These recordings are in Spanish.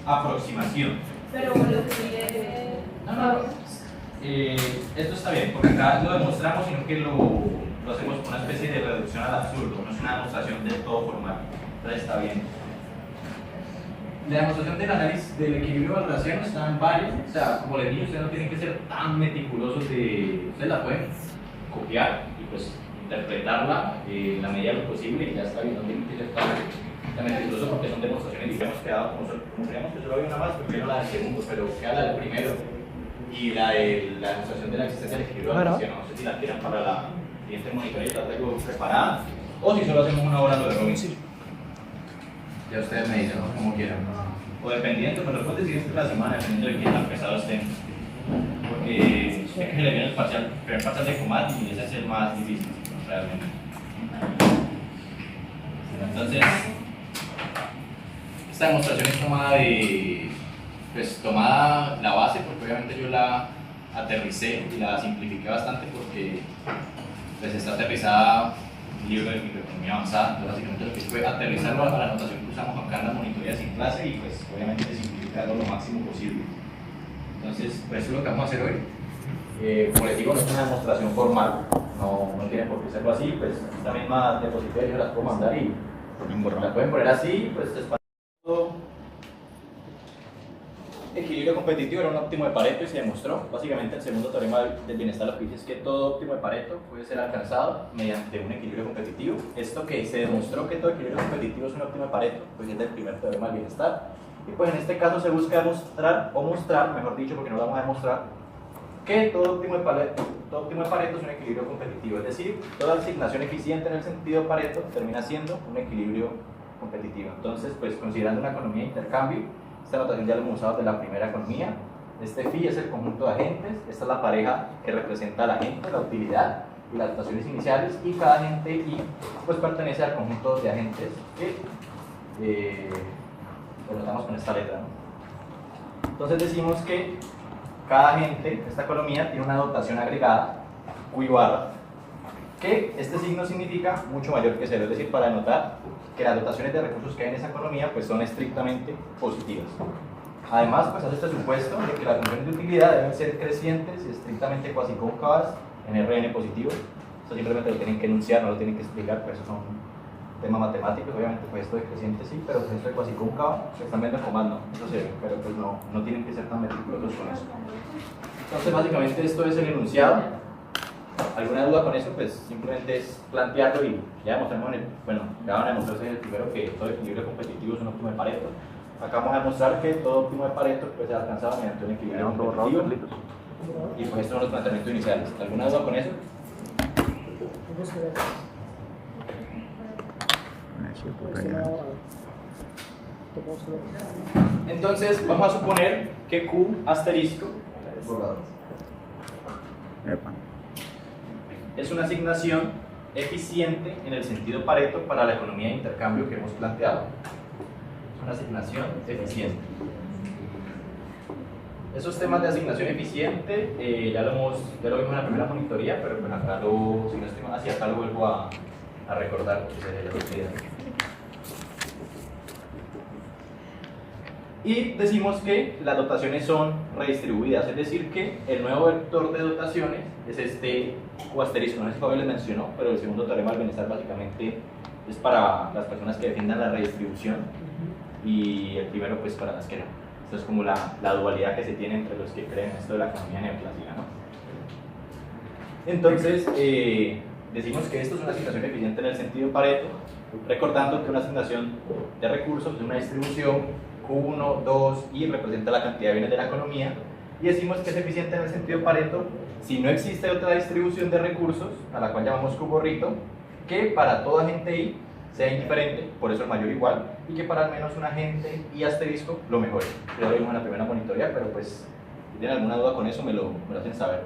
aproximación. Pero lo que No. Esto está bien, porque acá lo demostramos, sino que lo hacemos con una especie de reducción al absurdo, no es una demostración del todo formal. Entonces está bien. La demostración del análisis del equilibrio de relación está en varios, o sea, como les dije, ustedes no tienen que ser tan meticulosos ustedes la pueden copiar y pues interpretarla en la medida de lo posible y ya está bien, no tienen que ser tan meticulosos porque son demostraciones y hemos quedado como creíamos que solo había una más, primero la del segundo, pero queda la del primero y la de la demostración de la existencia del equilibrio de relación, no sé si la tiran para la siguiente monitoría, la traigo preparada o si solo hacemos una hora lo de Robinson. Ya ustedes me dicen, ¿no? Como quieran. O dependiendo, pero después decidir la semana, dependiendo de qué tan pesados estén. Porque es que se le viene el parcial de combate y ese es el más difícil, ¿no? Realmente. Entonces, esta demostración es tomada la base, porque obviamente yo la aterricé y la simplifiqué bastante porque pues está aterrizada un libro de microeconomía avanzada, entonces básicamente lo que hice fue aterrizarlo a la notación que usamos acá en las monitorías sin clase y pues obviamente simplificarlo lo máximo posible. Entonces, pues eso es lo que vamos a hacer hoy. Como les digo, no es una demostración formal, no tiene por qué serlo así, pues esta misma diapositiva yo las puedo mandar y la pueden poner así, pues es para todo. Equilibrio competitivo era un óptimo de Pareto y se demostró. Básicamente el segundo teorema del bienestar lo que dice es que todo óptimo de Pareto puede ser alcanzado mediante un equilibrio competitivo. Esto que se demostró que todo equilibrio competitivo es un óptimo de Pareto, pues es del primer teorema del bienestar. Y pues en este caso se busca mostrar, mejor dicho, porque no lo vamos a demostrar, que todo óptimo de Pareto es un equilibrio competitivo. Es decir, toda asignación eficiente en el sentido de Pareto termina siendo un equilibrio competitivo. Entonces, pues considerando una economía de intercambio, esta notación ya lo hemos usado de la primera economía. Este phi es el conjunto de agentes, esta es la pareja que representa al agente, la utilidad y las dotaciones iniciales, y cada agente I pues pertenece al conjunto de agentes que lo notamos con esta letra, ¿no? Entonces decimos que cada agente, esta economía, tiene una dotación agregada, Q barra, que este signo significa mucho mayor que cero, es decir, para denotar que las dotaciones de recursos que hay en esa economía pues son estrictamente positivas. Además, pues hace este supuesto de que las funciones de utilidad deben ser crecientes y estrictamente cuasi cóncavas en Rn positivo. Esto simplemente lo tienen que enunciar, no lo tienen que explicar, pues eso son temas matemáticos, obviamente pues esto de creciente sí, pero pues esto de cuasi cóncava, se están viendo como no, eso sí, pero pues no tienen que ser tan meticulosos con eso. Entonces básicamente esto es el enunciado. ¿Alguna duda con eso? Pues simplemente es plantearlo y ya demostramos ya van a demostrarse en el primero que todo equilibrio competitivo es un óptimo de Pareto. Acá vamos a demostrar que todo óptimo de Pareto puede ser alcanzado mediante un equilibrio competitivo. Y pues estos son los planteamientos iniciales. ¿Alguna duda con eso? Entonces vamos a suponer que Q asterisco es una asignación eficiente en el sentido Pareto para la economía de intercambio que hemos planteado. Es una asignación eficiente. Esos temas de asignación eficiente ya lo vimos en la primera monitoría, pero pues acá si no estoy mal, así acá lo vuelvo a recordar porque sería la utilidad. Y decimos que las dotaciones son redistribuidas, es decir que el nuevo vector de dotaciones es este Q asterisco, no sé si Fabio les mencionó, pero el segundo teorema del bienestar básicamente es para las personas que defiendan la redistribución y el primero pues para las que no. Esto es como la dualidad que se tiene entre los que creen esto de la economía neoclásica, ¿no? Entonces, decimos que esto es una asignación eficiente en el sentido Pareto, recordando que una asignación de recursos es una distribución Q1, 2 y representa la cantidad de bienes de la economía, y decimos que es eficiente en el sentido Pareto si no existe otra distribución de recursos, a la cual llamamos Q gorrito, que para todo agente I sea indiferente, por eso el mayor igual, y que para al menos un agente I asterisco lo mejore. Ya lo vimos en la primera monitoría, pero pues si tienen alguna duda con eso me lo hacen saber.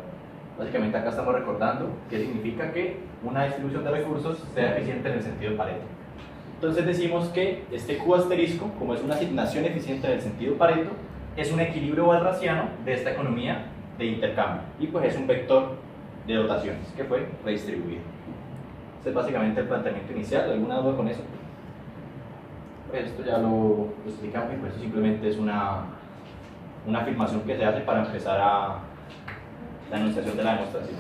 Básicamente acá estamos recordando qué significa que una distribución de recursos sea eficiente en el sentido Pareto. Entonces decimos que este Q asterisco, como es una asignación eficiente en el sentido Pareto, es un equilibrio walrasiano de esta economía de intercambio, y pues es un vector de dotaciones que fue redistribuido. Este es básicamente el planteamiento inicial. ¿Alguna duda con eso? Esto ya lo explicamos y pues esto simplemente es una afirmación que se hace para empezar a la enunciación de la demostración.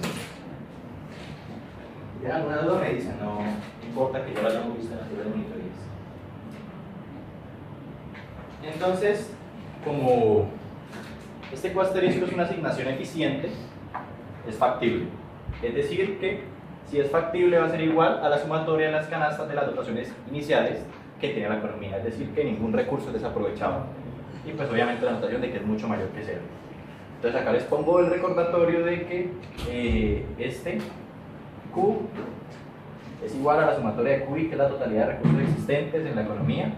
Si tienen alguna duda me dicen, no importa que yo lo hayamos visto en las anteriores monitorías. Entonces, como este Q asterisco es una asignación eficiente, es factible. Es decir, que si es factible va a ser igual a la sumatoria de las canastas de las dotaciones iniciales que tiene la economía, es decir, que ningún recurso es desaprovechado. Y pues obviamente la notación de que es mucho mayor que cero. Entonces acá les pongo el recordatorio de que este Q es igual a la sumatoria de QI, que es la totalidad de recursos existentes en la economía.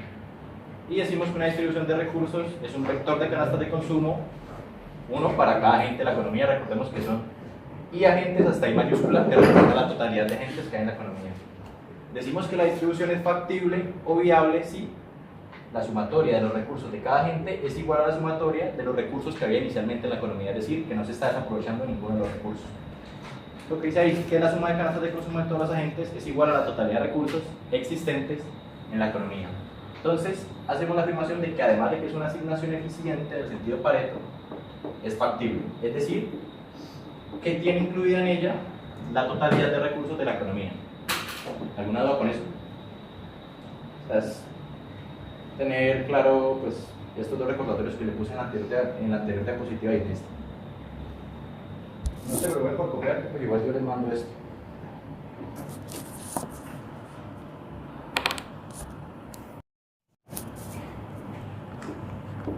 Y decimos que una distribución de recursos es un vector de canastas de consumo, uno para cada agente de la economía. Recordemos que son I agentes hasta I mayúscula, que representa la totalidad de agentes que hay en la economía. Decimos que la distribución es factible o viable si la sumatoria de los recursos de cada agente es igual a la sumatoria de los recursos que había inicialmente en la economía, es decir, que no se está desaprovechando ninguno de los recursos. Lo que dice ahí es que la suma de canastas de consumo de todos los agentes es igual a la totalidad de recursos existentes en la economía. Entonces, hacemos la afirmación de que además de que es una asignación eficiente en el sentido Pareto, es factible, es decir, que tiene incluida en ella la totalidad de recursos de la economía. ¿Alguna duda con eso? Es tener claro pues, estos dos recordatorios que le puse en la anterior diapositiva y en esta. No se preocupen por copiar, pues igual yo les mando esto.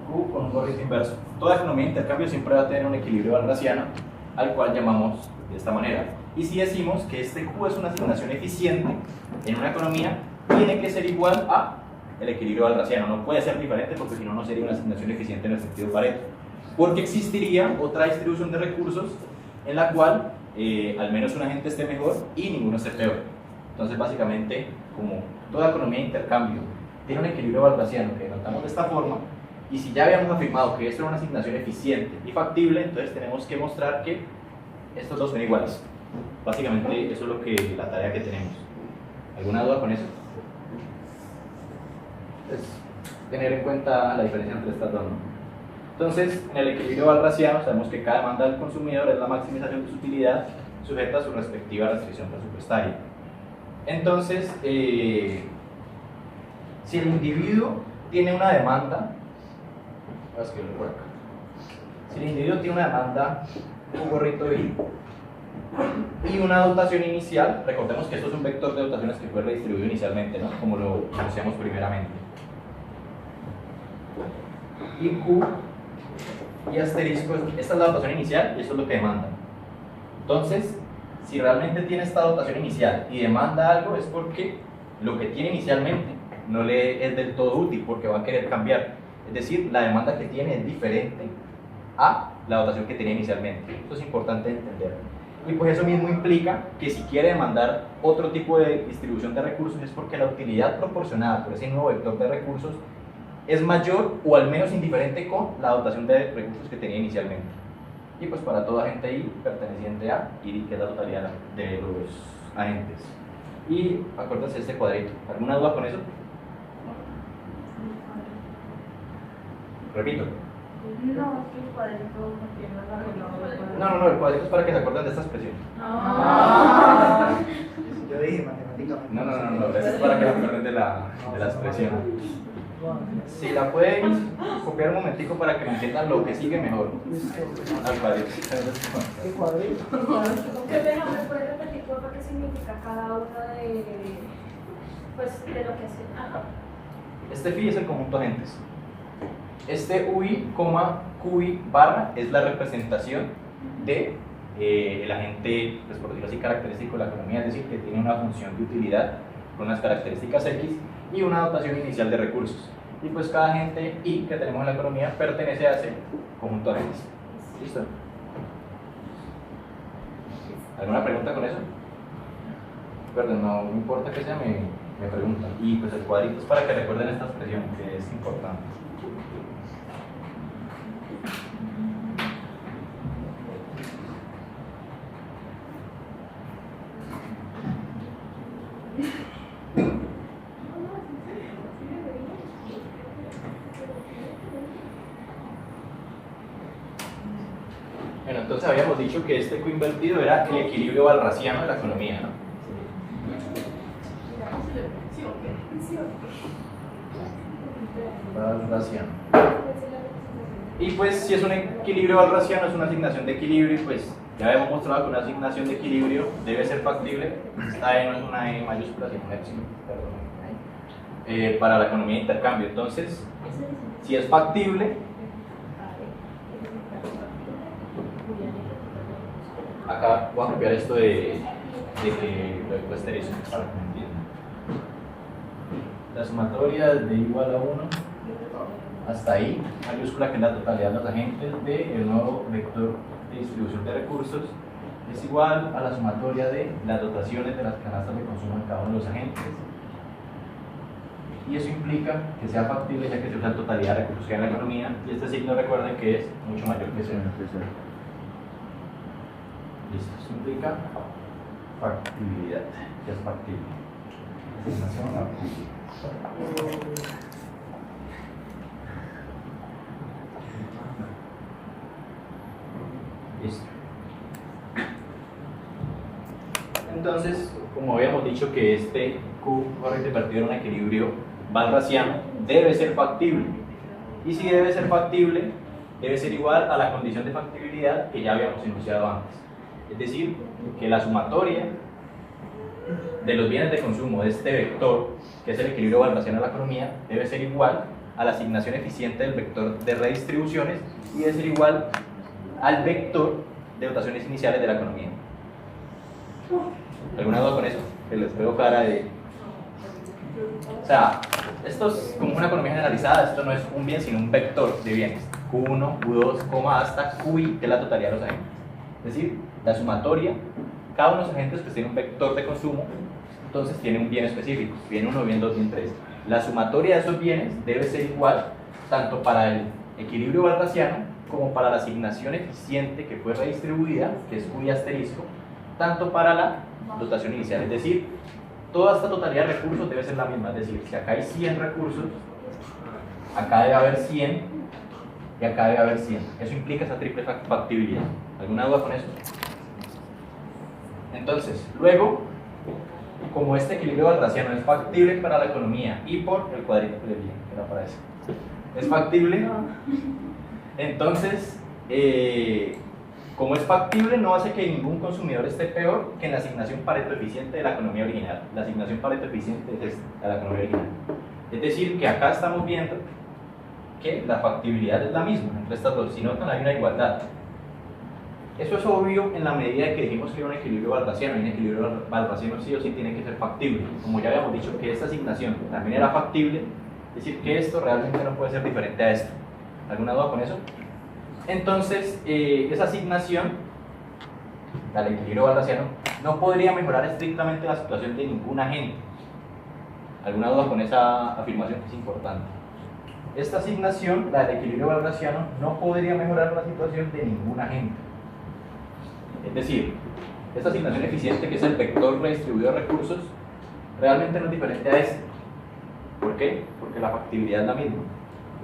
Q con un corriente inverso. Toda economía de intercambio siempre va a tener un equilibrio walrasiano, al cual llamamos de esta manera. Y si decimos que este Q es una asignación eficiente en una economía, tiene que ser igual a el equilibrio walrasiano. No puede ser diferente porque si no, no sería una asignación eficiente en el sentido Pareto. Porque existiría otra distribución de recursos en la cual al menos un agente esté mejor y ninguno esté peor. Entonces, básicamente, como toda economía de intercambio tiene un equilibrio walrasiano que notamos de esta forma, y si ya habíamos afirmado que esto era una asignación eficiente y factible, entonces tenemos que mostrar que estos dos son iguales. Básicamente, eso es lo que, la tarea que tenemos. ¿Alguna duda con eso? Es tener en cuenta la diferencia entre estas dos, ¿no? Entonces, en el equilibrio walrasiano sabemos que cada demanda del consumidor es la maximización de su utilidad sujeta a su respectiva restricción presupuestaria. Entonces, si el individuo tiene una demanda, voy a escribirlo por acá. Si el individuo tiene una demanda, un gorrito I, y una dotación inicial, recordemos que esto es un vector de dotaciones que fue redistribuido inicialmente, ¿no? Como lo anunciamos primeramente. Y Q y asterisco, esta es la dotación inicial y esto es lo que demanda. Entonces, si realmente tiene esta dotación inicial y demanda algo, es porque lo que tiene inicialmente no le es del todo útil, porque va a querer cambiar. Es decir, la demanda que tiene es diferente a la dotación que tenía inicialmente. Esto es importante entender. Y pues eso mismo implica que si quiere demandar otro tipo de distribución de recursos es porque la utilidad proporcionada por ese nuevo vector de recursos es mayor o al menos indiferente con la dotación de recursos que tenía inicialmente. Y pues para todo agente I perteneciente a I, que es la totalidad de los agentes. Y acuérdense de este cuadrito. ¿Alguna duda con eso? Repito. No, que el cuadrito no No, el cuadrito es para que se acuerden de esta expresión. Yo dije matemáticamente. No, eso es para que se acuerden de la expresión. Si la pueden copiar un momentico para que me entiendan lo que sigue mejor. Al cuadrito. ¿Qué cuadrito? ¿Me puedes repetir por qué significa cada una de lo que hace? Este phi es el conjunto de agentes. Este UI, QI barra es la representación de el agente, pues por decirlo así, característico de la economía, es decir, que tiene una función de utilidad con unas características X y una dotación inicial de recursos. Y pues cada agente I que tenemos en la economía pertenece a ese conjunto de agentes. ¿Listo? ¿Alguna pregunta con eso? Perdón, no importa que sea, me preguntan. Y pues el cuadrito es para que recuerden esta expresión, que es importante. entonces habíamos dicho que este Q invertido era el equilibrio walrasiano de la economía, ¿no? Walrasiano. Y pues si es un equilibrio walrasiano, es una asignación de equilibrio, y pues ya hemos mostrado que una asignación de equilibrio debe ser factible. Esta E no es una E mayúscula, sino una epsilon, perdón, para la economía de intercambio. Entonces, si es factible, acá voy a copiar esto de que lo he asterisco para que me entiendan. La sumatoria de igual a 1 hasta ahí, mayúscula, que es la totalidad de los agentes del nuevo vector de distribución de recursos, es igual a la sumatoria de las dotaciones de las canastas de consumo de cada uno de los agentes. Y eso implica que sea factible, ya que se usa la totalidad de recursos que hay en la economía, y este signo recuerden que es mucho mayor que cero. Listo, esto implica factibilidad, que es factible. Asignación factible. Listo. Entonces, como habíamos dicho que este Q correcto invertido en un equilibrio walrasiano debe ser factible. Y si debe ser factible, debe ser igual a la condición de factibilidad que ya habíamos enunciado antes. Es decir, que la sumatoria de los bienes de consumo de este vector, que es el equilibrio walrasiano de la economía, debe ser igual a la asignación eficiente del vector de redistribuciones y debe ser igual al vector de dotaciones iniciales de la economía. ¿Alguna duda con eso? Que les veo cara de... O sea, esto es como una economía generalizada, esto no es un bien sino un vector de bienes. Q1, Q2, hasta QI, que es la totalidad de los agentes. Es decir, la sumatoria, cada uno de los agentes pues tiene un vector de consumo, entonces tiene un bien específico, bien 1, bien 2, bien 3. La sumatoria de esos bienes debe ser igual tanto para el equilibrio walrasiano como para la asignación eficiente que fue redistribuida, que es QI asterisco, tanto para la dotación inicial. Es decir, toda esta totalidad de recursos debe ser la misma. Es decir, si acá hay 100 recursos, acá debe haber 100 y acá debe haber 100. Eso implica esa triple factibilidad. ¿Alguna duda con eso? Entonces, luego, como este equilibrio walrasiano es factible para la economía y por el cuadrito que le di, que era para eso, es factible, entonces, como es factible, no hace que ningún consumidor esté peor que en la asignación Pareto eficiente de la economía original. La asignación Pareto eficiente es esta, de la economía original. Es decir, que acá estamos viendo que la factibilidad es la misma entre estas dos, si notan hay una igualdad. Eso es obvio en la medida de que dijimos que era un equilibrio walrasiano, y un equilibrio walrasiano sí o sí tiene que ser factible. Como ya habíamos dicho que esta asignación también era factible, es decir, que esto realmente no puede ser diferente a esto. ¿Alguna duda con eso? Entonces, esa asignación, la del equilibrio walrasiano, no podría mejorar estrictamente la situación de ningún agente. ¿Alguna duda con esa afirmación que es importante? Esta asignación, la del equilibrio walrasiano, no podría mejorar la situación de ningún agente. Es decir, esta asignación eficiente, que es el vector redistribuido de recursos, realmente no es diferente a este. ¿Por qué? Porque la factibilidad es la misma.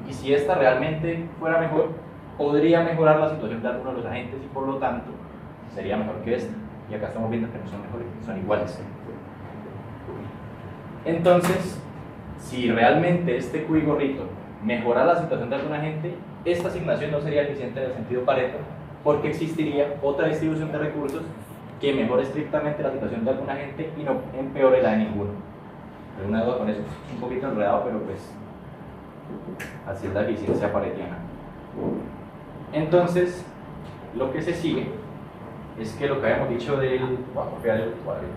Y si esta realmente fuera mejor, podría mejorar la situación de algunos de los agentes y por lo tanto sería mejor que esta. Y acá estamos viendo que no son mejores, son iguales. Entonces, si realmente este Q y gorrito mejora la situación de algún agente, esta asignación no sería eficiente en el sentido Pareto, porque existiría otra distribución de recursos que mejore estrictamente la situación de algún agente y no empeore la de ninguno. ¿Alguna duda con eso? Es un poquito enredado, pero pues así es la eficiencia paretiana. Entonces, lo que se sigue es que lo que habíamos dicho del... Voy a copiar el cuadrito.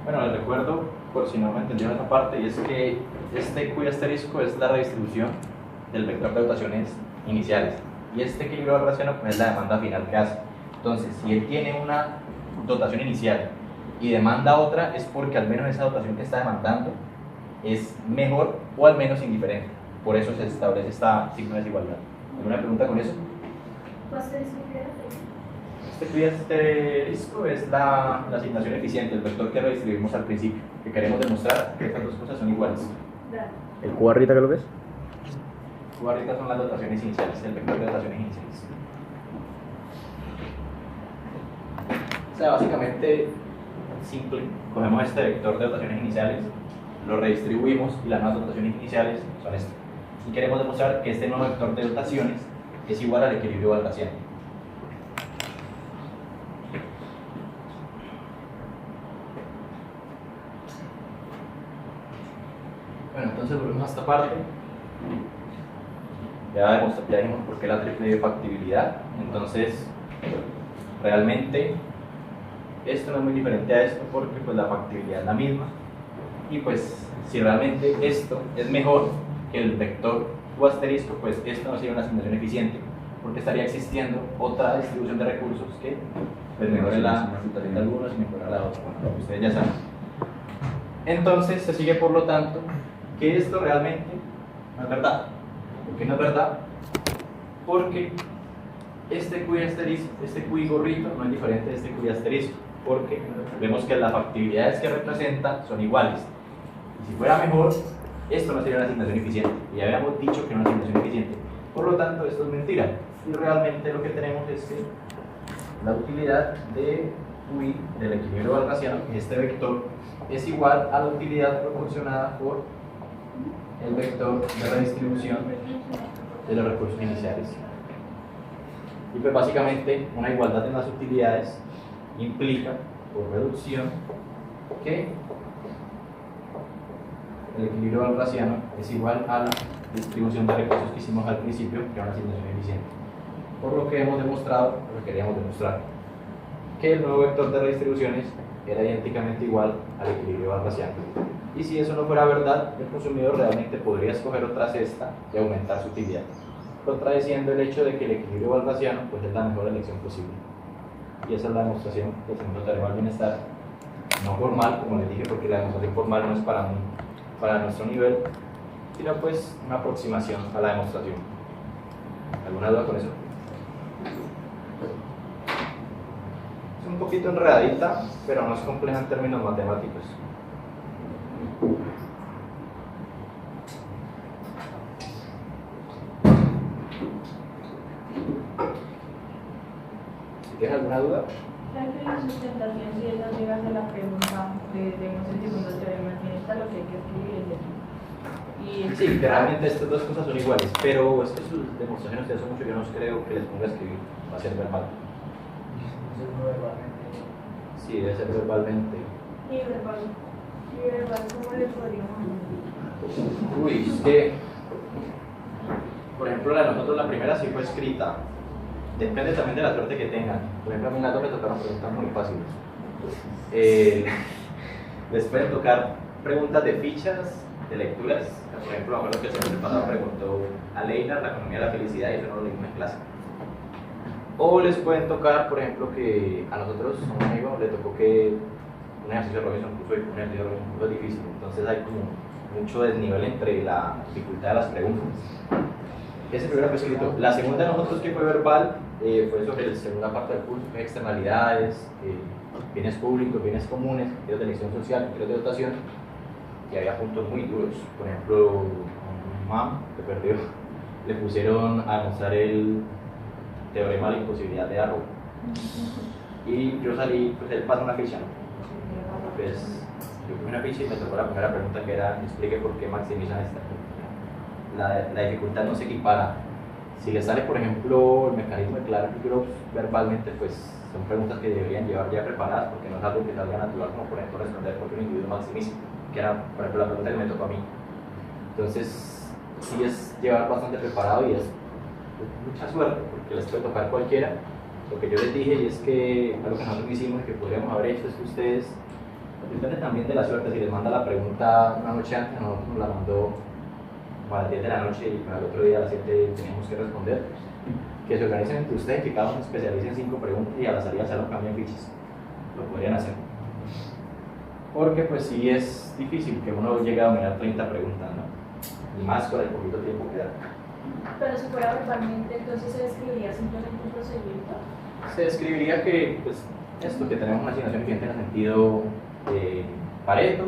Bueno, les recuerdo, por si no me entendieron esa parte, y es que este Q asterisco es la redistribución del vector de dotaciones iniciales. Y este equilibrio balraciano pues, es la demanda final que hace. Entonces, si él tiene una dotación inicial y demanda otra, es porque al menos esa dotación que está demandando es mejor o al menos indiferente. Por eso se establece esta signo de desigualdad. ¿Alguna pregunta con eso? Este cuidasterisco es la asignación eficiente, el vector que redistribuimos al principio, que queremos demostrar que estas dos cosas son iguales. ¿El Q barrita que lo ves? Q barritas son las dotaciones iniciales, el vector de dotaciones iniciales. O sea, básicamente simple, cogemos este vector de dotaciones iniciales, lo redistribuimos y las nuevas dotaciones iniciales son estas. Y queremos demostrar que este nuevo vector de dotaciones es igual al equilibrio balraciano. Bueno, entonces volvemos a esta parte. Ya dijimos por qué la triple factibilidad. Entonces, realmente, esto no es muy diferente a esto porque pues, la factibilidad es la misma. Y pues, si realmente esto es mejor que el vector o asterisco, pues esto no sería una asignación eficiente porque estaría existiendo otra distribución de recursos que pues, mejore la resultación de algunos y mejora la otra. Bueno, lo que ustedes ya saben. Entonces, se sigue por lo tanto que esto realmente no es verdad. ¿Por qué no es verdad? Porque este QI asterisco, este QI gorrito no es diferente de este QI asterisco, porque vemos que las factibilidades que representan son iguales. Y si fuera mejor, esto no sería una asignación eficiente. Y ya habíamos dicho que no es una asignación eficiente. Por lo tanto, esto es mentira. Y realmente lo que tenemos es que la utilidad de QI del equilibrio balraciano, este vector, es igual a la utilidad proporcionada por el vector de redistribución de los recursos iniciales. Y pues básicamente una igualdad en las utilidades implica, por reducción, que el equilibrio balraciano es igual a la distribución de recursos que hicimos al principio, que era una asignación eficiente. Por lo que hemos demostrado, lo que queríamos demostrar, que el nuevo vector de redistribuciones era idénticamente igual al equilibrio balraciano. Y si eso no fuera verdad, el consumidor realmente podría escoger otra cesta y aumentar su utilidad, contradiciendo el hecho de que el equilibrio balraciano pues, es la mejor elección posible. Y esa es la demostración del segundo teorema del bienestar, no formal, como les dije, porque la demostración formal no es para nuestro nivel, sino pues una aproximación a la demostración. ¿Alguna duda con eso? Es un poquito enredadita, pero no es compleja en términos matemáticos. ¿Tienes alguna duda? ¿Sabes que la sustentación, si ella llega a la pregunta de el segundo teorema, tiene está lo que hay que escribir y Sí, realmente estas dos cosas son iguales, pero es que sus demostraciones de hace mucho yo no creo que les ponga a escribir, va a ser verbal. Sí, debe ser verbalmente. y verbal, ¿cómo le podríamos hacer? Uy, es que, por ejemplo, la de nosotros, la primera sí fue escrita. Depende también de la suerte que tengan. Por ejemplo, a mí en las dos me tocaron preguntas muy fáciles. Les pueden tocar preguntas de fichas, de lecturas. Por ejemplo, me acuerdo que el semestre pasado preguntó a Leila la economía de la felicidad y eso no lo leímos en clase. O les pueden tocar, por ejemplo, que a nosotros, a un amigo, le tocó que un ejercicio de Robinson Crusoe y un ejercicio de Robinson Crusoe es difícil. Entonces hay como mucho desnivel entre la dificultad de las preguntas. Ese primero fue escrito. La segunda de nosotros, que fue verbal, fue sobre la segunda parte del curso, que es externalidades, bienes públicos, bienes comunes, criterios de elección social, criterios de dotación, y había puntos muy duros. Por ejemplo, un mam que perdió, le pusieron a mostrar el teorema de la imposibilidad de Arrow. Y yo salí, pues él pasa una ficha, ¿no? Pues yo puse una ficha y me tocó la primera pregunta, que era: explique por qué maximizan esta. La dificultad no se equipara. Si le sale, por ejemplo, el mecanismo de Clarke-Gross verbalmente, pues son preguntas que deberían llevar ya preparadas, porque no es algo que salga natural, como por ejemplo responder por qué un individuo maximiza, que era, por ejemplo, la pregunta que me tocó a mí. Entonces, sí es llevar bastante preparado y es mucha suerte, porque les puede tocar cualquiera. Lo que yo les dije, y es que algo que nosotros hicimos y que podríamos haber hecho, es que ustedes, depende también de la suerte, si les manda la pregunta una noche antes, a nosotros nos la mandó como a las 10 de la noche y para el otro día a las 7 teníamos que responder, que se organicen entre ustedes, que cada uno se especialice en 5 preguntas y a la salida se lo cambien fichas. Lo podrían hacer. Porque pues sí es difícil que uno llegue a dominar 30 preguntas, ¿no? Y más con el poquito tiempo que da. Pero si fuera verbalmente, entonces se describiría simplemente un procedimiento. Se describiría que, pues, esto, que tenemos una asignación eficiente en el sentido de Pareto,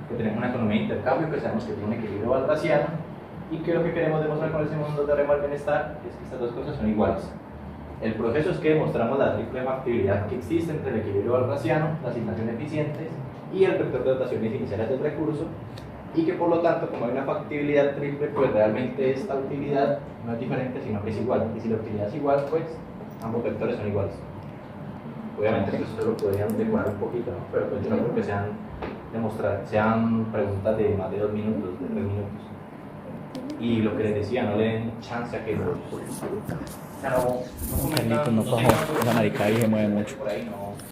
que tenemos una economía de intercambio, que sabemos que tiene un equilibrio valrasiano y que lo que queremos demostrar con ese mundo teorema del bienestar es que estas dos cosas son iguales. El proceso es que demostramos la triple factibilidad que existe entre el equilibrio valrasiano, la asignación eficiente y el vector de dotaciones iniciales del recurso, y que por lo tanto, como hay una factibilidad triple, pues realmente esta utilidad no es diferente, sino que es igual. Y si la utilidad es igual, pues ambos vectores son iguales. Obviamente pues esto lo podrían demorar un poquito, ¿no? Pero pues yo no creo que sean preguntas de más de 2 minutos, de 3 minutos. Y lo que les decía, no le den chance a que los... O sea, no Carlitos, no cojo. Esa maricada ahí se mueve mucho. por ahí, no